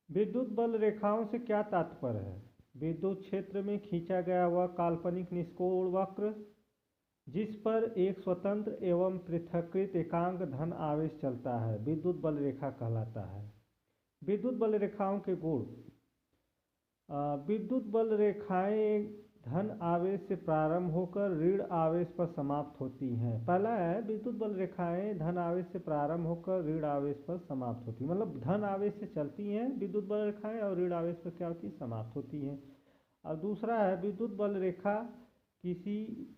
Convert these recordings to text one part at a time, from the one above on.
विद्युत बल रेखाओं से क्या तात्पर्य है? विद्युत क्षेत्र में खींचा गया वह काल्पनिक निष्कोण वक्र जिस पर एक स्वतंत्र एवं पृथक्कृत एकांक धन आवेश चलता है विद्युत बल रेखा कहलाता है। विद्युत बल रेखाओं के गुण। विद्युत बल रेखाएं धन आवेश से प्रारंभ होकर ऋण आवेश पर समाप्त होती हैं। पहला है विद्युत बल रेखाएं धन आवेश से प्रारंभ होकर ऋण आवेश पर समाप्त होती हैं, मतलब धन आवेश से चलती हैं विद्युत बल रेखाएं और ऋण आवेश पर क्या होती है, समाप्त होती हैं। और दूसरा है विद्युत बल रेखा किसी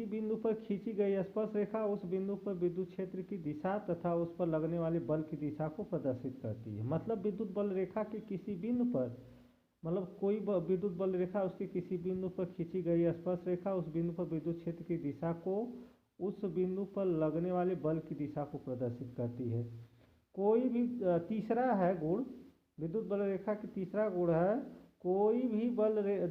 बिंदु पर खींची गई स्पर्श रेखा उस बिंदु पर विद्युत क्षेत्र की दिशा तथा उस पर लगने वाले बल की दिशा को प्रदर्शित करती है। मतलब विद्युत बल रेखा के किसी बिंदु पर, मतलब कोई विद्युत बल रेखा उसके किसी बिंदु पर खींची गई स्पर्श रेखा उस बिंदु पर विद्युत क्षेत्र की दिशा को उस बिंदु पर लगने वाले बल की दिशा को प्रदर्शित करती है। कोई भी तीसरा है गुण, विद्युत बल रेखा की तीसरा गुण है कोई भी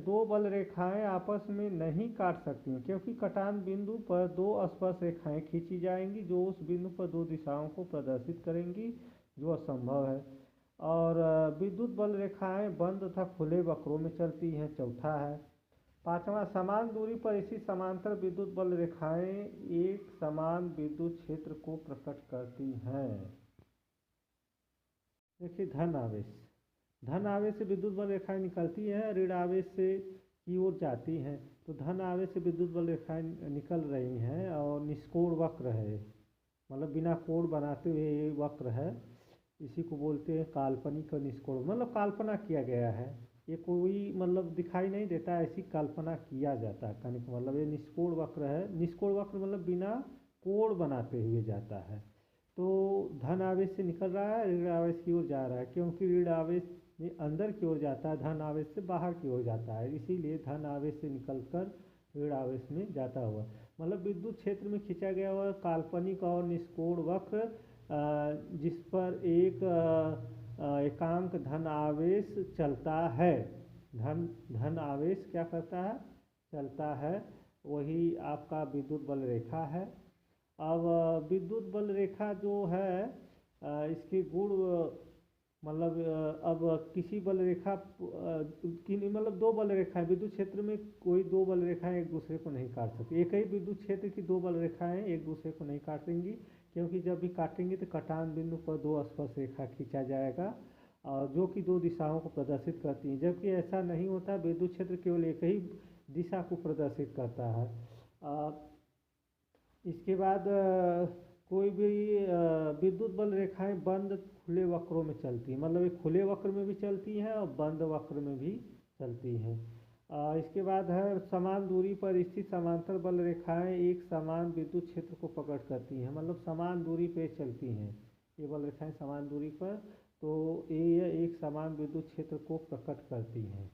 दो बल रेखाएं आपस में नहीं काट सकती क्योंकि कटान बिंदु पर दो स्पर्श रेखाएं खींची जाएंगी जो उस बिंदु पर दो दिशाओं को प्रदर्शित करेंगी, जो असंभव है। और विद्युत बल रेखाएं बंद तथा खुले वक्रों में चलती हैं, चौथा है। पांचवा, समान दूरी पर इसी समांतर विद्युत बल रेखाएं एक समान विद्युत क्षेत्र को प्रकट करती हैं। देखिए धन आवेश। धन आवेश से विद्युत बल रेखाएं निकलती हैं, ऋण आवेश से की ओर जाती हैं। तो धन आवेश से विद्युत बल रेखाएं निकल रही हैं और निष्कोण वक्र है, मतलब बिना कोण बनाते हुए ये वक्र है। इसी को बोलते हैं काल्पनिक और निष्कोण, मतलब कल्पना किया गया है, ये कोई मतलब दिखाई नहीं देता, ऐसी कल्पना किया जाता है। कहने का मतलब ये निष्कोण वक्र है। निष्कोण वक्र मतलब बिना कोण बनाते हुए जाता है। तो धन आवेश से निकल रहा है, ऋण आवेश की ओर जा रहा है, क्योंकि ऋण आवेश अंदर की ओर जाता है, धन आवेश से बाहर की ओर जाता है, इसीलिए धन आवेश से निकलकर ऋण आवेश में जाता हुआ, मतलब विद्युत क्षेत्र में खींचा गया हुआ काल्पनिक और निष्कोण वक्र जिस पर एक एकांक धन आवेश चलता है। धन आवेश क्या करता है, चलता है, वही आपका विद्युत बल रेखा है। अब विद्युत बल रेखा जो है इसके गुण, मतलब अब किसी बल रेखा मतलब दो बल रेखाएं विद्युत क्षेत्र में कोई दो बल रेखाएं एक दूसरे को नहीं काट सकती। एक ही विद्युत क्षेत्र की दो बल रेखाएं एक दूसरे को नहीं काटेंगी, क्योंकि जब भी काटेंगे तो कटान बिंदु पर दो स्पर्श रेखा खींचा जाएगा और जो कि दो दिशाओं को प्रदर्शित करती हैं, जबकि ऐसा नहीं होता, विद्युत क्षेत्र केवल एक ही दिशा को प्रदर्शित करता है। इसके बाद कोई भी विद्युत बल रेखाएं बंद खुले वक्रों में चलती हैं, मतलब ये खुले वक्र में भी चलती हैं और बंद वक्र में भी चलती हैं। इसके बाद है समान दूरी पर स्थित समांतर बल रेखाएं एक समान विद्युत क्षेत्र को प्रकट करती हैं, मतलब समान दूरी पे चलती हैं ये बल रेखाएं समान दूरी पर, तो ये एक समान विद्युत क्षेत्र को प्रकट करती हैं।